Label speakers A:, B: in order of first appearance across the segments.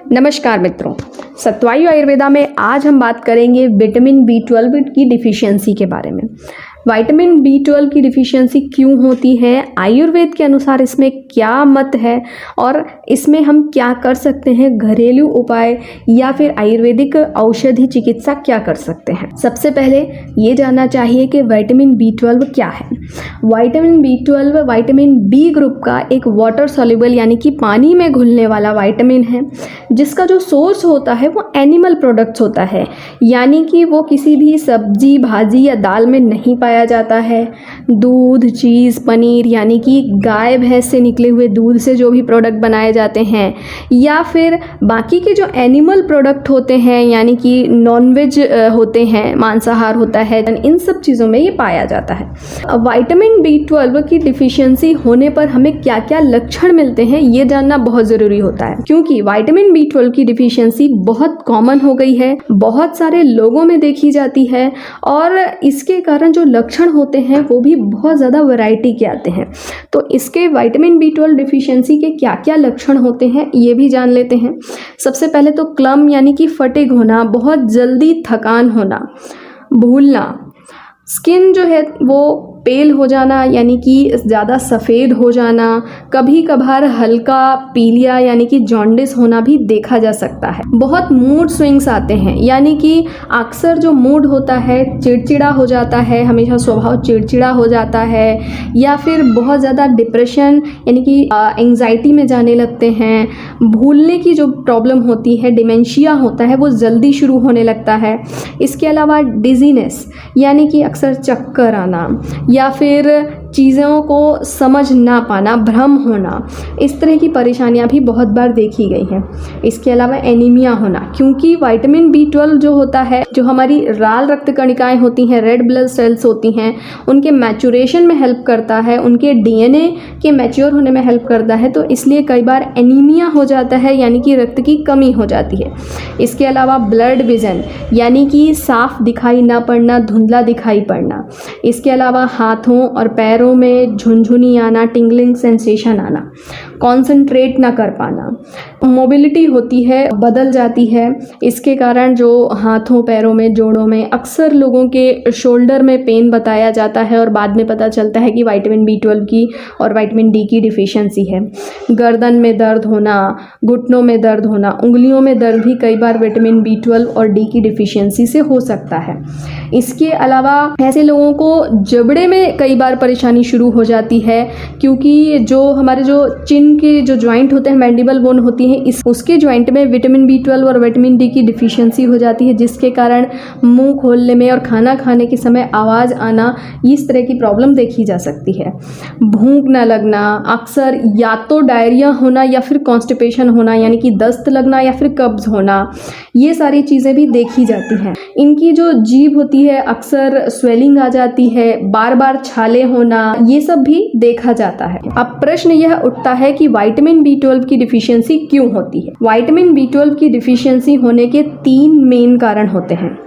A: नमस्कार मित्रों, सत्वायु आयुर्वेदा में आज हम बात करेंगे विटामिन B12 की डिफिशियंसी के बारे में। विटामिन B12 की डिफिशियंसी क्यों होती है, आयुर्वेद के अनुसार इसमें क्या मत है और इसमें हम क्या कर सकते हैं, घरेलू उपाय या फिर आयुर्वेदिक औषधि चिकित्सा क्या कर सकते हैं। सबसे पहले ये जानना चाहिए कि विटामिन B12 क्या है। Vitamin B12 vitamin B group का एक वाटर सॉल्युबल यानी कि पानी में घुलने वाला विटामिन है, जिसका जो सोर्स होता है वो एनिमल प्रोडक्ट्स होता है, यानी कि वो किसी भी सब्जी, भाजी या दाल में नहीं पाया जाता है। दूध, चीज़, पनीर यानी कि गाय भैंस से निकले हुए दूध से जो भी प्रोडक्ट बनाए जाते हैं या फिर बाकी के जो एनिमल प्रोडक्ट होते हैं यानी कि नॉनवेज होते हैं, मांसाहार होता है, इन सब चीज़ों में ये पाया जाता है। विटामिन B12 की डिफिशियंसी होने पर हमें क्या क्या लक्षण मिलते हैं ये जानना बहुत ज़रूरी होता है, क्योंकि विटामिन B12 की डिफिशियंसी बहुत कॉमन हो गई है, बहुत सारे लोगों में देखी जाती है और इसके कारण जो लक्षण होते हैं वो भी बहुत ज़्यादा वैरायटी के आते हैं। तो इसके विटामिन B12 डिफिशियंसी के क्या क्या लक्षण होते हैं ये भी जान लेते हैं। सबसे पहले तो क्लम यानी कि फटीग होना, बहुत जल्दी थकान होना, भूलना, स्किन जो है वो पेल हो जाना यानी कि ज़्यादा सफ़ेद हो जाना, कभी कभार हल्का पीलिया यानी कि जॉन्डिस होना भी देखा जा सकता है। बहुत मूड स्विंग्स आते हैं, यानी कि अक्सर जो मूड होता है चिड़चिड़ा हो जाता है, हमेशा स्वभाव चिड़चिड़ा हो जाता है, या फिर बहुत ज़्यादा डिप्रेशन यानी कि एंग्जाइटी में जाने लगते हैं। भूलने की जो प्रॉब्लम होती है, डिमेंशिया होता है, वो जल्दी शुरू होने लगता है। इसके अलावा डिजीनेस यानी कि अक्सर चक्कर आना या फिर चीज़ों को समझ ना पाना, भ्रम होना, इस तरह की परेशानियां भी बहुत बार देखी गई हैं। इसके अलावा एनीमिया होना, क्योंकि विटामिन B12 जो होता है, जो हमारी लाल रक्त कणिकाएं होती हैं, रेड ब्लड सेल्स होती हैं, उनके मैचुरेशन में हेल्प करता है, उनके DNA के मैच्योर होने में हेल्प करता है, तो इसलिए कई बार एनीमिया हो जाता है यानी कि रक्त की कमी हो जाती है। इसके अलावा ब्लड विजन यानी कि साफ दिखाई ना पड़ना, धुंधला दिखाई पड़ना। इसके अलावा हाथों और पैरों में झुनझुनी आना, टिंगलिंग सेंसेशन आना, कॉन्सेंट्रेट ना कर पाना, मोबिलिटी होती है बदल जाती है। इसके कारण जो हाथों, पैरों में, जोड़ों में अक्सर लोगों के शोल्डर में पेन बताया जाता है और बाद में पता चलता है कि विटामिन B12 की और विटामिन D की डिफिशियंसी है। गर्दन में दर्द होना, घुटनों में दर्द होना, उंगलियों में दर्द भी कई बार विटामिन B12 और D की डिफिशियंसी से हो सकता है। इसके अलावा ऐसे लोगों को जबड़े में कई बार परेशानी शुरू हो जाती है, क्योंकि जो हमारे जो चिन के जो जॉइंट होते हैं, मैंडिबल बोन होती है, उसके जॉइंट में विटामिन B12 और विटामिन D की डिफिशियंसी हो जाती है, जिसके कारण मुंह खोलने में और खाना खाने के समय आवाज़ आना, इस तरह की प्रॉब्लम देखी जा सकती है। भूख न लगना, अक्सर या तो डायरिया होना या फिर कॉन्स्टिपेशन होना यानी कि दस्त लगना या फिर कब्ज होना, ये सारी चीज़ें भी देखी जाती हैं। इनकी जो जीभ होती है अक्सर स्वेलिंग आ जाती है, बार बार छाले होना, ये सब भी देखा जाता है। अब प्रश्न यह उठता है कि विटामिन B12 की डिफिशियंसी क्यों होती है। विटामिन B12 की डिफिशियंसी होने के 3 मेन कारण होते हैं।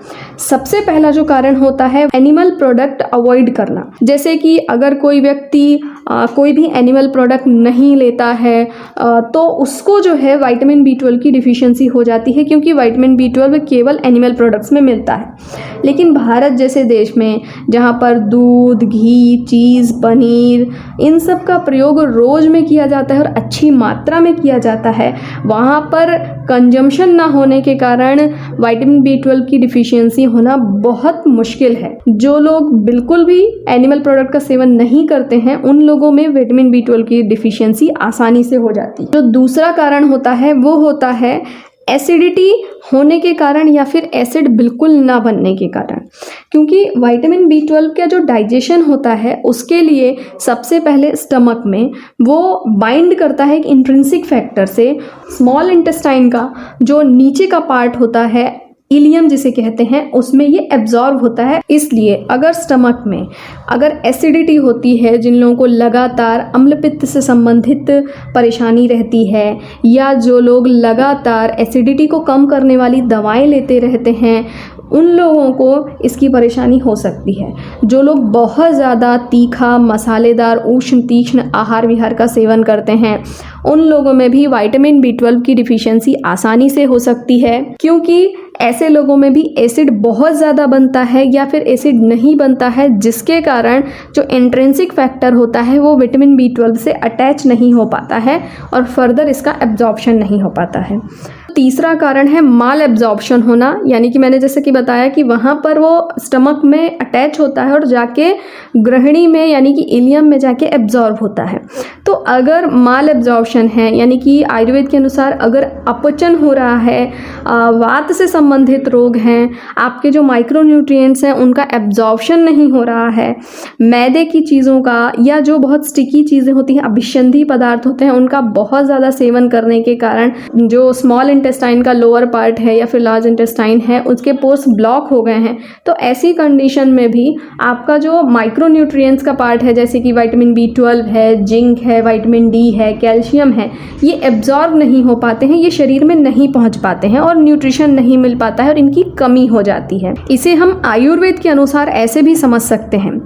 A: सबसे पहला जो कारण होता है एनिमल प्रोडक्ट अवॉइड करना, जैसे कि अगर कोई व्यक्ति कोई भी एनिमल प्रोडक्ट नहीं लेता है तो उसको जो है विटामिन B12 की डिफिशियंसी हो जाती है, क्योंकि विटामिन B12 केवल एनिमल प्रोडक्ट्स में मिलता है। लेकिन भारत जैसे देश में जहाँ पर दूध, घी, चीज़, पनीर, इन सब का प्रयोग रोज़ में किया जाता है और अच्छी मात्रा में किया जाता है, वहाँ पर कंजम्पशन ना होने के कारण विटामिन B12 की डिफिशियंसी होना बहुत मुश्किल है। जो लोग बिल्कुल भी एनिमल प्रोडक्ट का सेवन नहीं करते हैं, उन लोगों में विटामिन B12 की डिफिशियंसी आसानी से हो जाती है। जो दूसरा कारण होता है वो होता है एसिडिटी होने के कारण या फिर एसिड बिल्कुल ना बनने के कारण, क्योंकि विटामिन B12 का जो डाइजेशन होता है उसके लिए सबसे पहले स्टमक में वो बाइंड करता है एक इंट्रिंसिक फैक्टर से। स्मॉल इंटेस्टाइन का जो नीचे का पार्ट होता है, इलियम जिसे कहते हैं, उसमें ये एब्जॉर्ब होता है। इसलिए अगर स्टमक में अगर एसिडिटी होती है, जिन लोगों को लगातार अम्लपित्त से संबंधित परेशानी रहती है या जो लोग लगातार एसिडिटी को कम करने वाली दवाएं लेते रहते हैं, उन लोगों को इसकी परेशानी हो सकती है। जो लोग बहुत ज़्यादा तीखा, मसालेदार, उष्ण तीक्ष्ण आहार विहार का सेवन करते हैं, उन लोगों में भी विटामिन B12 की डिफिशियंसी आसानी से हो सकती है, क्योंकि ऐसे लोगों में भी एसिड बहुत ज़्यादा बनता है या फिर एसिड नहीं बनता है, जिसके कारण जो इंट्रिंसिक फैक्टर होता है वो विटामिन B12 से अटैच नहीं हो पाता है और फर्दर इसका एब्जॉर्प्शन नहीं हो पाता है। तीसरा कारण है माल एब्जॉर्प्शन होना, यानी कि मैंने जैसे कि बताया कि वहाँ पर वो स्टमक में अटैच होता है और जाके ग्रहणी में यानी कि इलियम में जाके एब्जॉर्ब होता है। तो अगर माल एब्जॉर्प्शन है, यानी कि आयुर्वेद के अनुसार अगर अपचन हो रहा है, वात से संबंधित रोग हैं, आपके जो माइक्रोन्यूट्रिएंट्स हैं उनका एब्जॉर्प्शन नहीं हो रहा है, मैदे की चीज़ों का या जो बहुत स्टिकी चीज़ें होती हैं, अभिसंधी पदार्थ होते हैं, उनका बहुत ज़्यादा सेवन करने के कारण जो स्मॉल इंटेस्टाइन का लोअर पार्ट है या फिर लार्ज इंटेस्टाइन है उसके पोर्स ब्लॉक हो गए हैं, तो ऐसी कंडीशन में भी आपका जो माइक्रोन्यूट्रिएंट्स का पार्ट है, जैसे कि विटामिन B12 है, जिंक है, विटामिन D है, कैल्शियम है, ये एब्जॉर्ब नहीं हो पाते हैं, ये शरीर में नहीं पहुंच पाते हैं और न्यूट्रिशन नहीं मिल पाता है और इनकी कमी हो जाती है। इसे हम आयुर्वेद के अनुसार ऐसे भी समझ सकते हैं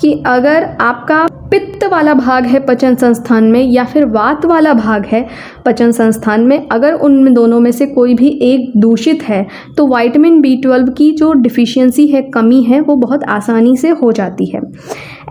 A: कि अगर आपका पित्त वाला भाग है पचन संस्थान में या फिर वात वाला भाग है पचन संस्थान में, अगर उन दोनों में से कोई भी एक दूषित है तो विटामिन B12 की जो डिफिशियंसी है, कमी है, वो बहुत आसानी से हो जाती है।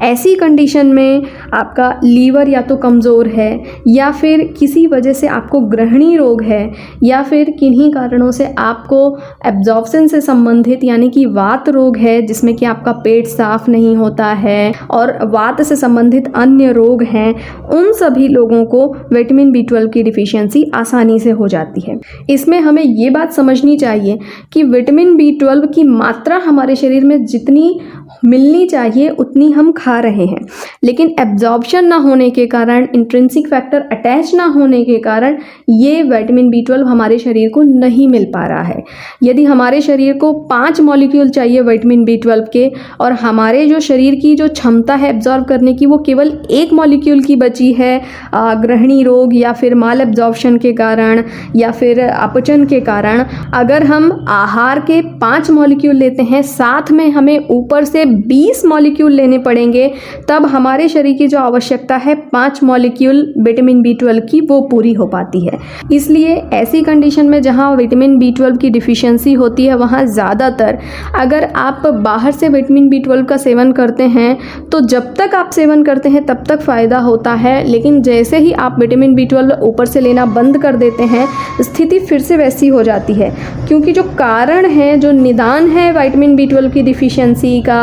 A: ऐसी कंडीशन में आपका लीवर या तो कमज़ोर है या फिर किसी वजह से आपको ग्रहणी रोग है या फिर किन्हीं कारणों से आपको एब्जॉर्प्शन से संबंधित यानी कि वात रोग है, जिसमें कि आपका पेट साफ नहीं होता है और वात से संबंधित अन्य रोग हैं, उन सभी लोगों को विटामिन B12 की डिफिशियंसी आसानी से हो जाती है। इसमें हमें ये बात समझनी चाहिए कि विटामिन B12 की मात्रा हमारे शरीर में जितनी मिलनी चाहिए उतनी हम खा रहे हैं, लेकिन एब्जॉर्प्शन ना होने के कारण, इंट्रिंसिक फैक्टर अटैच ना होने के कारण ये विटामिन B12 हमारे शरीर को नहीं मिल पा रहा है। यदि हमारे शरीर को 5 मॉलिक्यूल चाहिए विटामिन B12 के और हमारे जो शरीर की जो क्षमता है एब्जॉर्ब करने की वो केवल 1 मॉलिक्यूल की बची है, ग्रहणी रोग या फिर माल एब्जॉर्प्शन के कारण या फिर अपचन के कारण, अगर हम आहार के 5 मॉलिक्यूल लेते हैं, साथ में हमें ऊपर से 20 मॉलिक्यूल लेने पड़ेंगे, तब हमारे शरीर की जो आवश्यकता है 5 मॉलिक्यूल विटामिन B12 की वो पूरी हो पाती है। इसलिए ऐसी कंडीशन में जहां विटामिन B12 की डिफिशियंसी होती है वहां ज़्यादातर अगर आप बाहर से विटामिन B12 का सेवन करते हैं तो जब तक आप सेवन करते हैं तब तक फ़ायदा होता है, लेकिन जैसे ही आप विटामिन B12 ऊपर से लेना बंद कर देते हैं स्थिति फिर से वैसी हो जाती है, क्योंकि जो कारण है, जो निदान है विटामिन B12 की डिफिशियंसी का,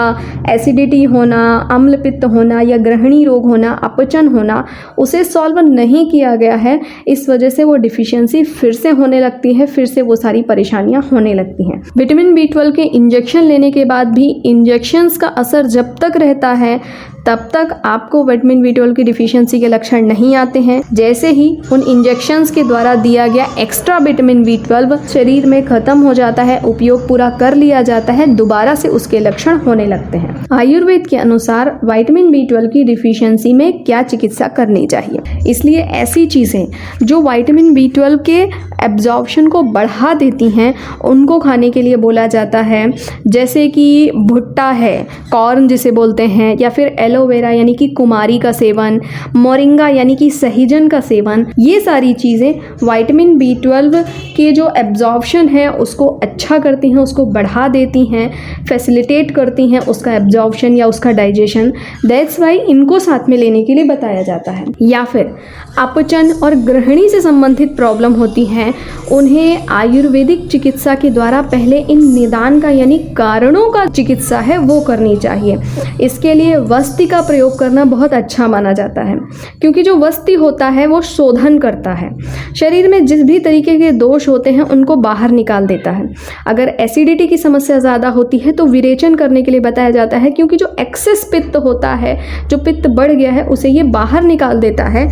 A: एसिडिटी होना, अम्ल पित्त होना या ग्रहणी रोग होना, अपचन होना, उसे सॉल्व नहीं किया गया है। इस वजह से वो डिफिशियंसी फिर से होने लगती है, फिर से वो सारी परेशानियां होने लगती हैं। विटामिन B12 के इंजेक्शन लेने के बाद भी इंजेक्शंस का असर जब तक रहता है तब तक आपको विटामिन B12 की डिफिशियंसी के लक्षण नहीं आते हैं। जैसे ही उन इंजेक्शंस के द्वारा दिया गया एक्स्ट्रा विटामिन B12 शरीर में खत्म हो जाता है, उपयोग पूरा कर लिया जाता है, दोबारा से उसके लक्षण होने लगते हैं। आयुर्वेद के अनुसार विटामिन B12 की डिफिशियंसी में क्या चिकित्सा करनी चाहिए, इसलिए ऐसी चीज़ें जो विटामिन B12 के एब्जॉर्प्शन को बढ़ा देती हैं उनको खाने के लिए बोला जाता है, जैसे कि भुट्टा है, कॉर्न जिसे बोलते हैं, या फिर एलोवेरा यानी कि कुमारी का सेवन, मोरिंगा यानी कि सहजन का सेवन। ये सारी चीज़ें विटामिन B12 के जो एब्जॉर्प्शन है उसको अच्छा करती हैं, उसको बढ़ा देती हैं, फैसिलिटेट करती हैं उसका एब्जॉर्प्शन या उसका डाइजेशन। दैट्स वाई इनको साथ में लेने के लिए बताया जाता है। या फिर अपचन और ग्रहणी से संबंधित प्रॉब्लम होती हैं, उन्हें आयुर्वेदिक चिकित्सा के द्वारा पहले इन निदान का यानी कारणों का चिकित्सा है वो करनी चाहिए। इसके लिए वस्ति का प्रयोग करना बहुत अच्छा माना जाता है, क्योंकि जो वस्ति होता है वो शोधन करता है, शरीर में जिस भी तरीके के दोष होते हैं उनको बाहर निकाल देता है। अगर एसिडिटी की समस्या ज़्यादा होती है तो विरेचन करने के लिए बताया जाता है, क्योंकि जो एक्सेस पित्त होता है, जो पित्त बढ़ गया है, उसे ये बाहर निकाल देता है,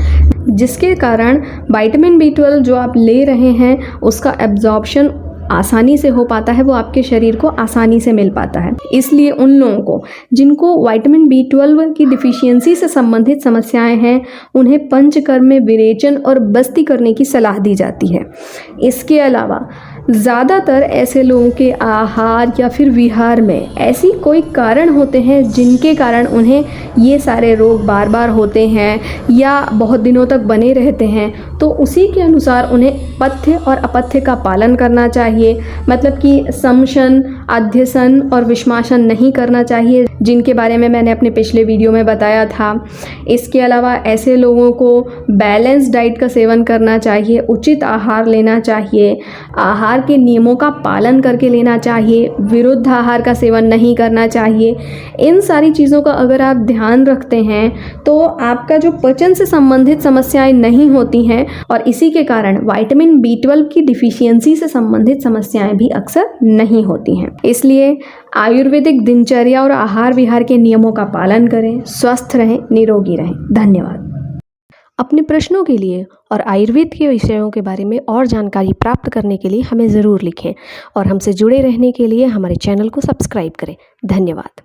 A: जिसके कारण विटामिन B12 जो आप ले रहे हैं उसका एब्जॉर्प्शन आसानी से हो पाता है, वो आपके शरीर को आसानी से मिल पाता है। इसलिए उन लोगों को जिनको विटामिन B12 की डिफिशियंसी से संबंधित समस्याएं हैं उन्हें पंचकर्म में विरेचन और बस्ती करने की सलाह दी जाती है। इसके अलावा ज़्यादातर ऐसे लोगों के आहार या फिर विहार में ऐसी कोई कारण होते हैं जिनके कारण उन्हें ये सारे रोग बार बार होते हैं या बहुत दिनों तक बने रहते हैं, तो उसी के अनुसार उन्हें पथ्य और अपथ्य का पालन करना चाहिए। मतलब कि समशन, अध्यसन और विषमाशन नहीं करना चाहिए, जिनके बारे में मैंने अपने पिछले वीडियो में बताया था। इसके अलावा ऐसे लोगों को बैलेंस डाइट का सेवन करना चाहिए, उचित आहार लेना चाहिए, आहार के नियमों का पालन करके लेना चाहिए, विरुद्ध आहार का सेवन नहीं करना चाहिए। इन सारी चीज़ों का अगर आप ध्यान रखते हैं तो आपका जो पाचन से संबंधित समस्याएं नहीं होती हैं और इसी के कारण विटामिन B12 की डिफिशियंसी से संबंधित समस्याएं भी अक्सर नहीं होती हैं। इसलिए आयुर्वेदिक दिनचर्या और आहार विहार के नियमों का पालन करें, स्वस्थ रहें, निरोगी रहें। धन्यवाद। अपने प्रश्नों के लिए और आयुर्वेद के विषयों के बारे में और जानकारी प्राप्त करने के लिए हमें ज़रूर लिखें और हमसे जुड़े रहने के लिए हमारे चैनल को सब्सक्राइब करें। धन्यवाद।